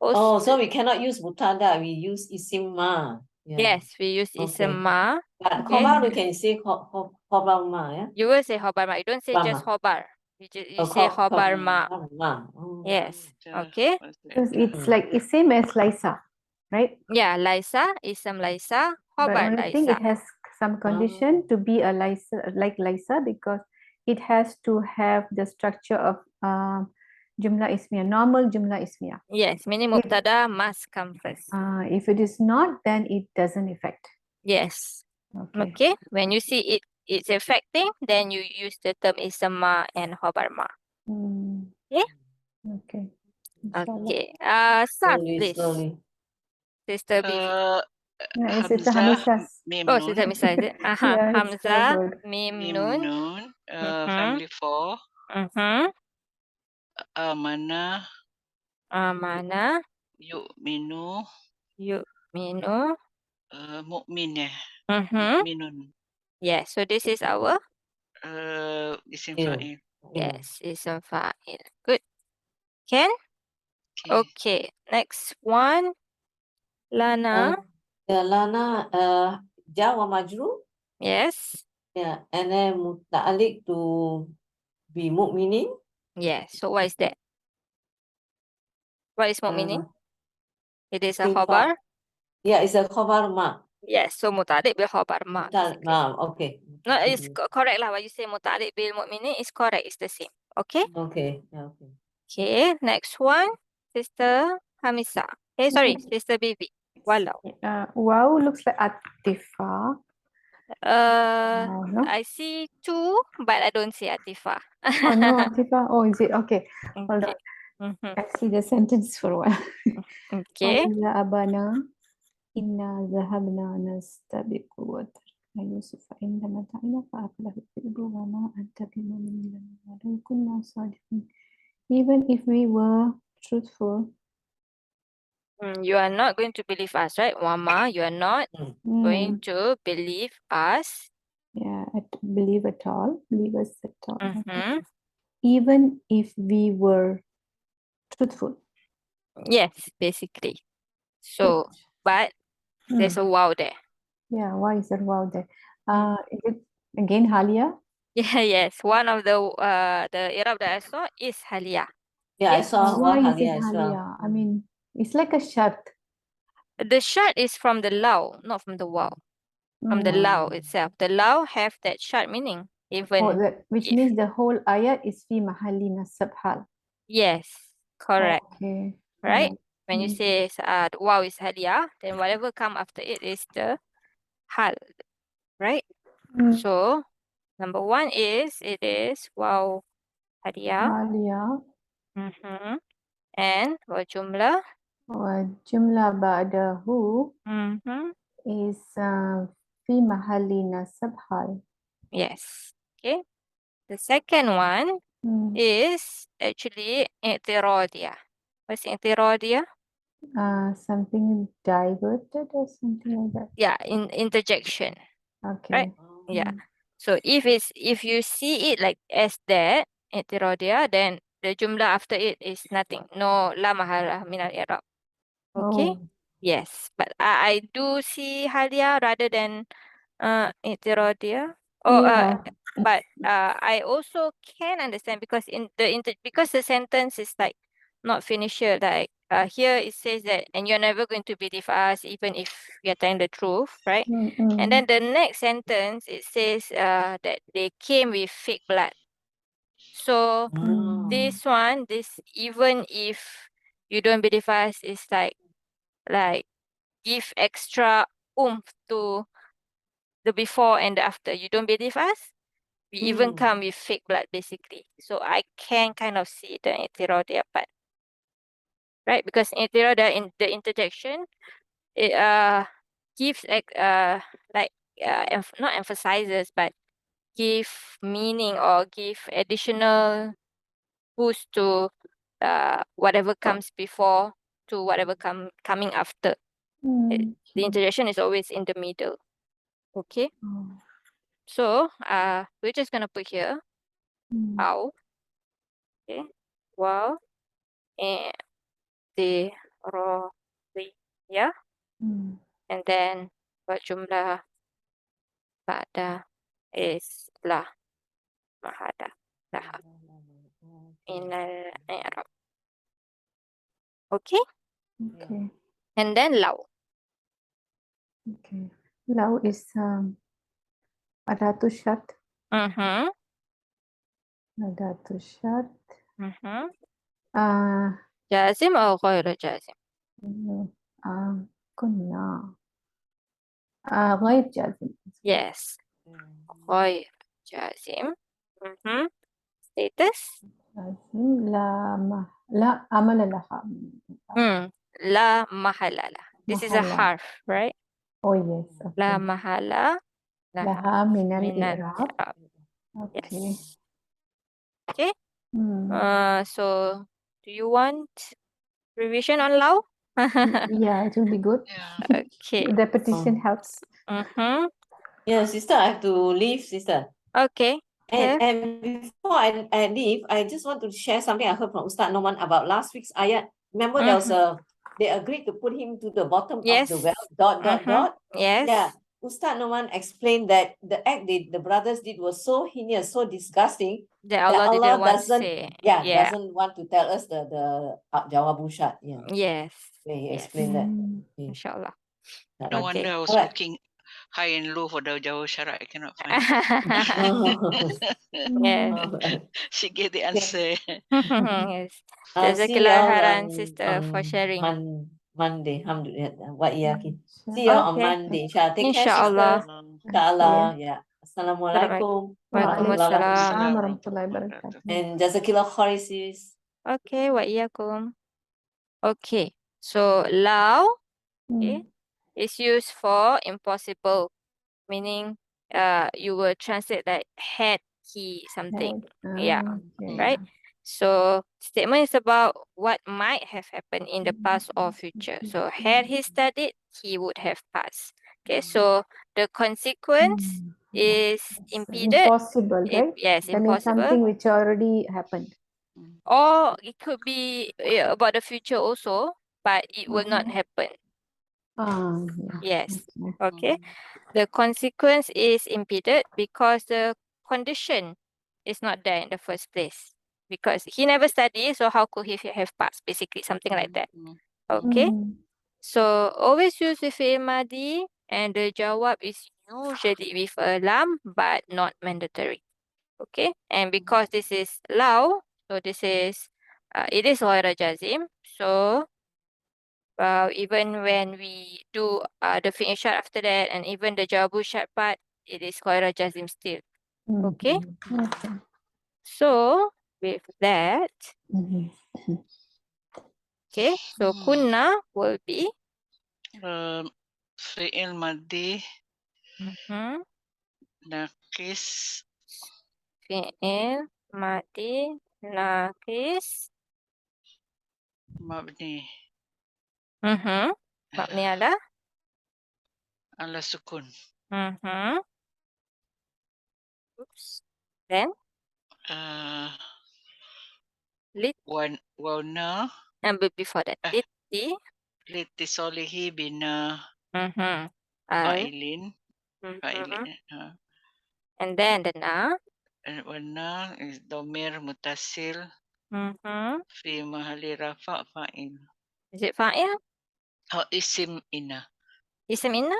Okay. Oh, so we cannot use mutada. We use isim ma. Yeah. Yes, we use Okay. ism ma. But Okay. khobar we can say khobar ma. Yeah. You will say khobar ma. You don't say just khobar. You say khobar ma. Ma. Oh. Yes. Okay. Because it's like it's same as Lisa, right? Yeah, Laisa, ism Laisa, But khobar only thing Laisa. it has some condition to be a Lisa like Lisa because it has to have the structure of jumla ismiya, normal jumla ismiya. Yes, meaning mubtada must come first. If it is not, then it doesn't affect. Yes. Okay. Okay. When you see it's affecting, then you use the term ism ma and khobar ma. Yeah. Okay. Inshallah. Okay. Sarf, please. Slowly. Sister Bibi. Yeah, it's a Hamzah, Hamisas. Mim Oh, Nun. Sister Misa, is it? Yeah, it's so Hamzah, good. Mim Mim Nun. Nun. Family 4. Amanah, Amanah, Yu'minu, Yu'minu. Mu'min. Minun. Yes, so this is our Isim Yeah. fa'il. yes, ism fa'il. Good. Can? Okay. Okay. Next one. Lana. The lana ja wa majru. Yes. Yeah. And then muta'alliq to be mu'minin. Yes. So what is that? What is mu'minin? It is a isim khobar. Yeah, it's a khobar ma. Yes. So muta'alliq bil khobar ma. basically. Okay. No, it's correct lah. What you say muta'alliq bil mu'minin is correct. It's the same. Okay. Okay. Yeah, okay. Okay. Next one. Sister Hamisa. Hey, sorry. Sister Bibi. Walau. Wow looks like Atifa. No? I see two, but I don't see Atifa. Oh no, Atifa. Oh, is it? Okay. Hold Okay. on. I see the sentence for a while. Okay. Ya abana inna zahabna nastabiqu wa tarkna Yusufa inda mata'ina fa'aklahu dhi'bu wa ma anta bimu'minin lana walau kunna sadiqin. Even if we were truthful, You are not going to believe us, right? Wama, you are not going to believe us. yeah, believe us at all. Mm-hmm. Even if we were truthful. Yes, basically. So, but there's a wow there. Yeah, why is that wow there? Is it again Halia? Yeah, yes. One of the Iraab that I saw is Halia. Yeah, I saw one Why is it Halia as well. Halia? I mean, it's like a shart. The shart is from the lao, not from the wow. From the lao itself. The lao have that shart meaning. Even which if, means the whole ayat is fi mahalli nasab hal. yes, correct. Okay. Right? When you say wow is halia, then whatever come after it is the hal, right? So number one is it is wow halia. Halia. And jumlah Jumla ba'dahu is fi mahalli nasab hal. Yes. Okay. The second one is actually i'tiradiyah. What's i'tiradiyah? Something diverted or something like that. Yeah, interjection. Okay. Right? Yeah. So if you see it like as that i'tiradiyah, then the jumlah after it is nothing. No la mahala min al-i'rab. Okay? Yes. But I do see halia rather than i'tiradiyah. But I also can understand because because the sentence is like not finished here. Like here it says that and you're never going to believe us even if we are telling the truth, right? And then the next sentence it says that they came with fake blood. So this even if you don't believe us, is like give extra oomph to the before and the after. You don't believe us? We even come with fake blood, basically. So I can kind of see the i'tiradiyah part, right? Because i'tiradiyah in the interjection, it gives not emphasizes, but give meaning or give additional boost to whatever comes before to whatever coming after. The interjection is always in the middle. Okay. So we're just gonna put here how. Okay. Wow. intirofiyah, and then والجملة بعد is لا محل لها من الإعراب. Okay, Okay. and then لو. Okay. Law is adatu syart. Mhm. Adatu syart. Mhm. Uh, جازم أو غير جازم. كنا غير جازم. Yes, غير جازم. Mhm. Status. جازم لا عمل لها. لا محل لها. This is a محل. harf, right? Oh yes. Okay. لا محل لها من من الإعراب. الإعراب. Okay. Yes. Okay. Hmm. So do you want revision on law? Yeah, it will be good. Yeah. Okay. Repetition helps. Mm-hmm. Yeah, sister, I have to leave, sister. Okay. And before I leave, I just want to share something I heard from Ustaz Noman about last week's ayat. Remember, there was they agreed to put him to the bottom of the Yes. well, dot. Yes. Yeah. Ustaz Noman explained that the act the brothers did was so heinous, so disgusting That that Allah didn't want to doesn't, say. doesn't want to tell us the Jawabu Syart. Yeah. Yes. He Yes. explained that. Inshallah. No Okay. wonder I was Alright. looking high and low for the Jawa Syara. I cannot find. Yes. She gave the answer. Yes. I'll see Jazakallah y'all khairan, sister, for sharing. Monday. Alhamdulillah. See y'all on Okay. Monday. Inshallah. Take care, Inshallah. sister. Inshallah. Yeah. Assalamualaikum. Waalaikumsalam. Waalaikumsalam warahmatullahi wabarakatuh. And Jazakillah khair, sis. Okay, wa iyyakum. Okay. So law is used for impossible, meaning you will translate like had he something. Yeah. Right? So statement is about what might have happened in the past or future. So had he studied, he would have passed. Okay, so the consequence is impeded. Impossible, right? Yes, That means something impossible. which already happened. Or it could be about the future also, but it will not happen. Yes. Okay. The consequence is impeded because the condition is not there in the first place. Because he never studied, so how could he have passed? Basically, something like that. Okay. So always use with fi'il madi, and the jawab is usually with a lam, but not mandatory. Okay. And because this is law, so this is it is ghaira jazim. So even when we do the fi'il syart after that, and even the jawabu syart part, it is ghaira jazim still. Okay. So with that, okay, so kunna will be Fi'il Madi Naqis fi'il madi naqis Mabni mabni ala Ala Sukun. oops, then lit Wana and before that liti Litisolihi bina al Fa'ilin. and then the na Wana is Domir Mutasil Fi mahali rafa fa'il. is it fa'il? Oh, isim ina. Isim inna?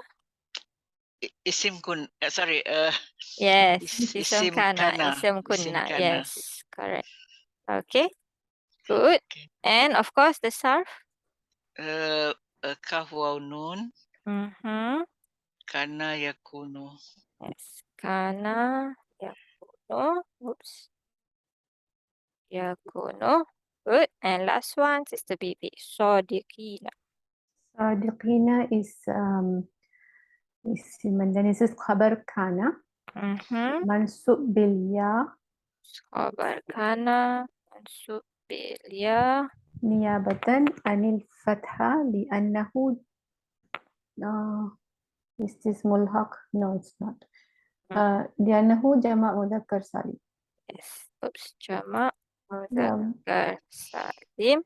Isim kun, sorry. Yes, Isim kana, kana. isim Isim kunna. kana. Yes, correct. Okay, good. Okay. And of course the sarf. Kaf waw nun kana yakunu. Yes, kana yakunu. Oops, yakunu. Good. And last one, Sister Bibi. Sadiqina. Sadiqina is and then this is khabar kana mansub bil ya Khabar kana mansub bil ya niyabatan anil fatha li'annahu is this mulhaq? No, it's not. Li'annahu jama' mudzakkar salim. Yes. Oops, jama' mudzakkar salim.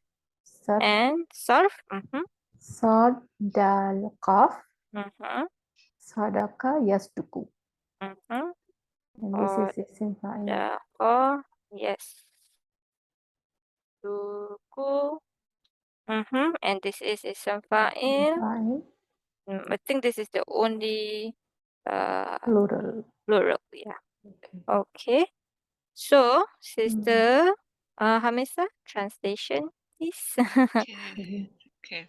Sarf. and Sarf. Sad dal qaf. Mm-hmm. Sadaka yasduku. Mm-hmm. And this is isim fa'il. Yes. Duku. And this is isim fa'il. Fa'il. I think this is the only Plural. plural. Yeah. Okay. Okay. So, Sister Hamisa, translation, please. Okay. Okay.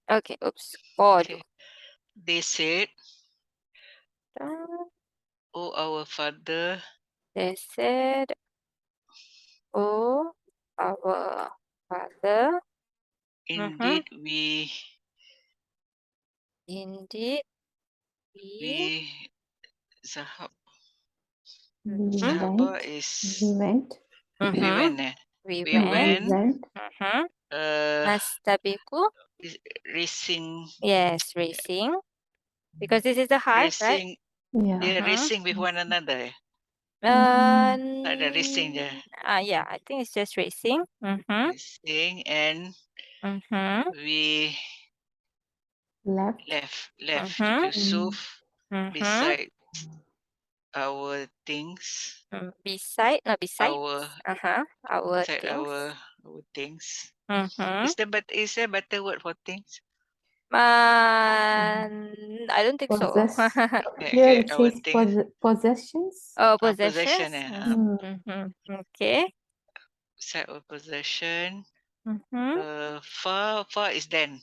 Okay. Oops. Qalu. Okay. They said, "O our father, They said, "Oh, our Father, indeed we indeed we zahab." We Zahaba went. is We went. we went. we We went went. went. nastabiqu. Racing. Yes, racing. Because this is the Harf, right? Racing. Yeah. They're racing with one another. Like the racing je. Yeah, I think it's just racing. Racing, and we Left. left Yusuf beside our things. Besides. Our Our beside things. our things. Is there better word for things? I don't think so. Possess. Okay, Here it our says things. possessions. Oh, Possession. possessions. Okay. Beside our possession. Mm-hmm. Far is then.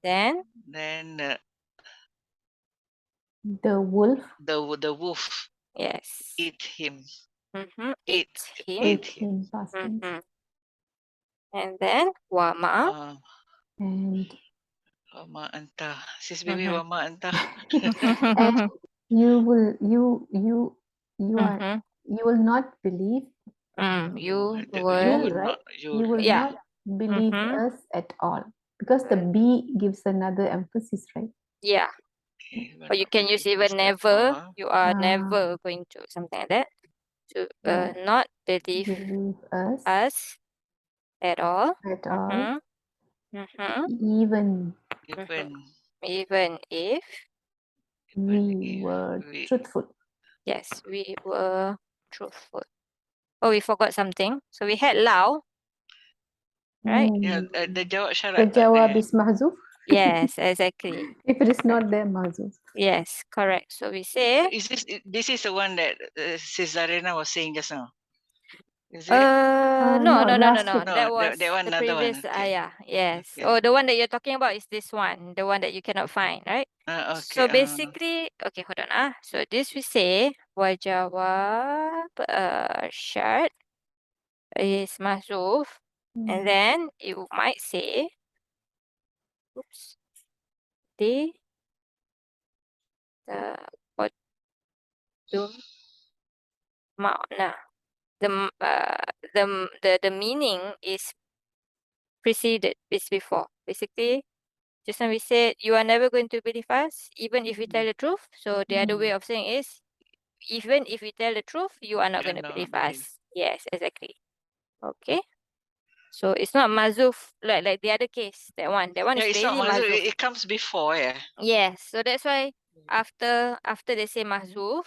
Then The wolf. The wolf yes. eat him. Ate him. Ate him. Past tense. And then wama. And Wama anta. Sis baby wama anta. and you will not believe. You Will, will. right? You will Yeah. not believe us at all, because the B gives another emphasis, right? Yeah. Okay, Or you can use even never. You are never going to, something like that. To not believe us at all. At all. Even Even if we were truthful. yes, we were truthful. Oh, we forgot something. So we had lao, right? yeah, the jawab The syarat tak jawab ada. is mahzuf. Yes, exactly. If it is not there, mahzuf. Yes, correct. So we say Is this is the one that Sis Zarina was saying just now? Is it? no. last week. That No, was that one, the another one. previous Okay. ayah. Yes. Okay. Oh, the one that you're talking about is this one, the one that you cannot find, right? Okay. So basically, okay, hold on. So this we say wajawab syart is mahzuf, and then you might say, oops, the what the makna, the meaning is preceded, is before. Basically, just now we said you are never going to believe us, even if we tell the truth. So the other way of saying is, even if we tell the truth, you are not going to believe us. Yes, exactly. Okay. So it's not mazuf like the other case. That one Yeah, is it's not really mazuf. mazuf. It comes before, yeah. Yes. So that's why after they say mahzuf,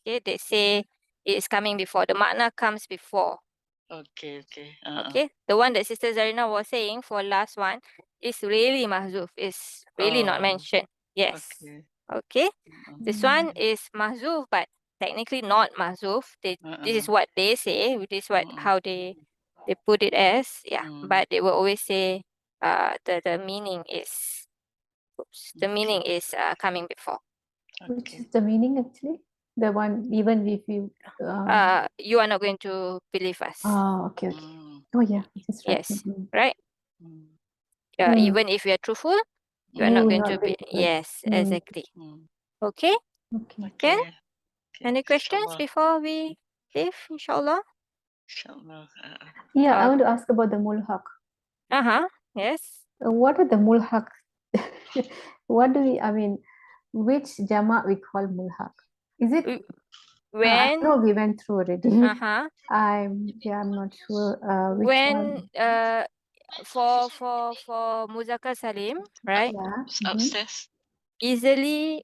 okay, they say it is coming before. The makna comes before. Okay. Okay. The one that Sister Zarina was saying for last one is really mahzuf. Is really not mentioned. Yes. Okay. This one is mahzuf, but technically not mahzuf. This is what they say. This is how they put it as. Yeah. But they will always say the meaning is coming before. Which is the meaning actually? The one, even if you You are not going to believe us. okay. Oh yeah, just right. Yes. Right? Even if you are truthful, you are You not will going not to be. believe us. Yes, exactly. Okay. Okay. Any questions before we leave, inshallah? Inshallah. Yeah, I want to ask about the mulhaq. Yes. What are the mulhaq? What do we, I mean, which jama' we call mulhaq? Is it I when know we went through already. uh-huh I'm not sure which when one. for Muzakkar Salim, right? Yeah. Upstairs. Easily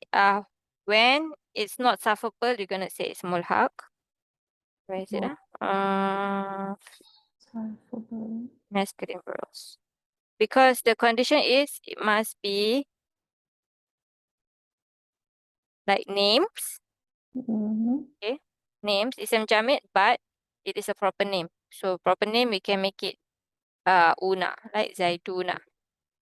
when it's not sufferable, you're gonna say it's mulhaq. Where is it? Sarfable. Masculine plurals. Because the condition is it must be like names. Okay. Names, ism jamid, but it is a proper name. So proper name we can make it una, like Zaituna.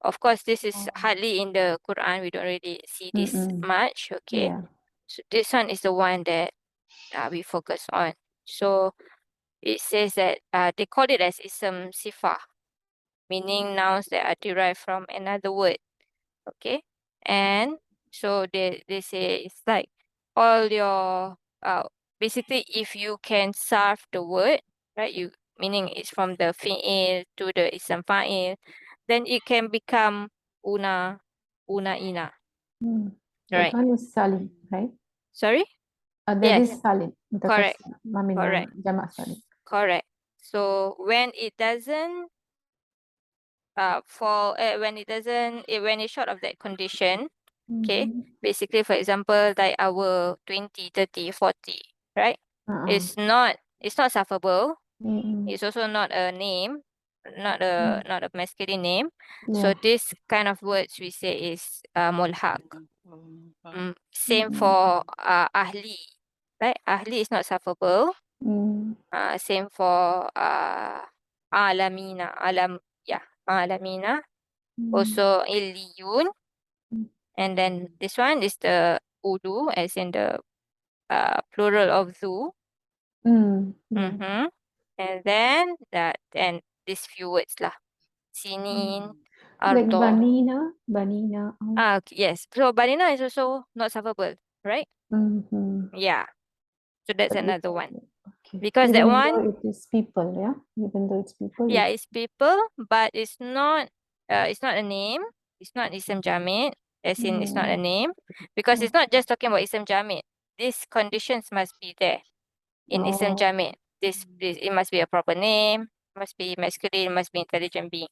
Of course, this is hardly in the Quran. We don't really see this much. Okay. Yeah. So this one is the one that we focus on. So it says that they call it as ism sifah, meaning nouns that are derived from another word. Okay. And so they say it's like all your basically if you can sarf the word, right? You meaning it's from the fi'il to the ism fa'il, then it can become una ina. That Right. one is Salim, right? Sorry? That Yes. is Salim. Correct. Correct. Jamak Salim. Correct. So when it doesn't fall when it doesn't when it's short of that condition, okay, basically for example like our 20, 30, 40, right? It's not sufferable. It's also not a name, not a masculine name. So this kind of words we say is mulhaq. Same for ahli, right? Ahli is not sufferable. Same for alamina, alamina. Also illiyun. And then this one is the ulu, as in the plural of zu. Yeah. And then and these few words lah. Sinin, Like ardo. banina. Yes. So banina is also not sufferable, right? Yeah. So that's But another one. Okay. Because that Even one, though it is people, yeah. Even though it's people. yeah, it's people, but it's not a name. It's not ism jamid, as in it's not a name. Because it's not just talking about ism jamid. These conditions must be there in ism jamid. This it must be a proper name, must be masculine, must be intelligent being.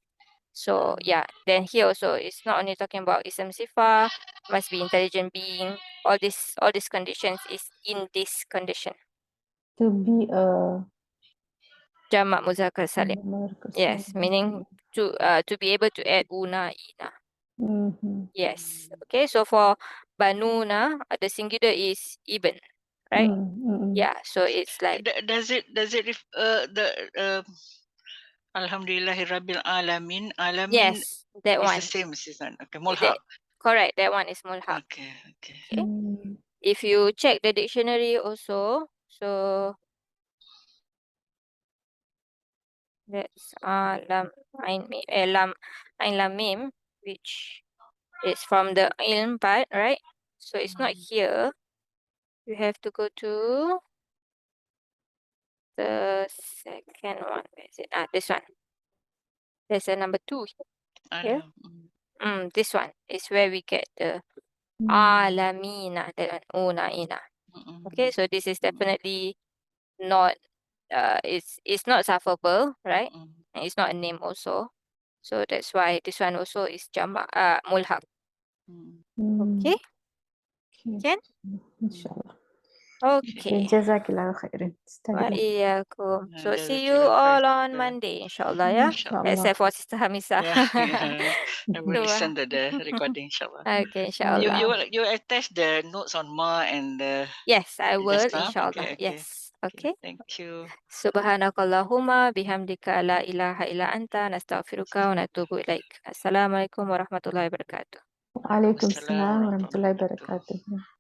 So yeah, then here also it's not only talking about ism sifa, must be intelligent being. All these conditions is in this condition. To be a Jamak muzakkar salim. Yes, meaning to be able to add una, ina. Yes. Okay, so for banuna, the singular is ibn, right? Yeah, so it's like Does it the Alhamdulillahi Rabbil Alamin. Alamin yes, that is one. the same, isn't it? Okay, That, mulhaq. correct, that one is mulhaq. Okay. Okay. If you check the dictionary also, so that's lam ain lam mim, which is from the ilm part, right? So it's not here. You have to go to the second one. Where is it? This one. There's a number 2 here. This one is where we get the alamina, that one, una, ina. Okay, so this is definitely not it's not sufferable, right? And it's not a name also. So that's why this one also is jamak mulhaq. Okay? Can? Inshallah. Okay. Jazakillah khairan. Wa iyyakum. So see you Jazakallah all khair. on Monday, inshallah, yeah? Inshallah. Except for Sister Hamisa. Yeah. I will So, listen to the recording, inshallah. okay, You inshallah. you attach the notes on Ma and the Yes, I will, stuff? inshallah. Okay. Yes. Okay. Thank you. Subhanakallahumma bihamdika la ilaha illa anta nastaghfiruka wa natubu ilaik. Assalamualaikum warahmatullahi wabarakatuh. Waalaikumsalam Wassalam warahmatullahi warahmatullahi wabarakatuh. wabarakatuh.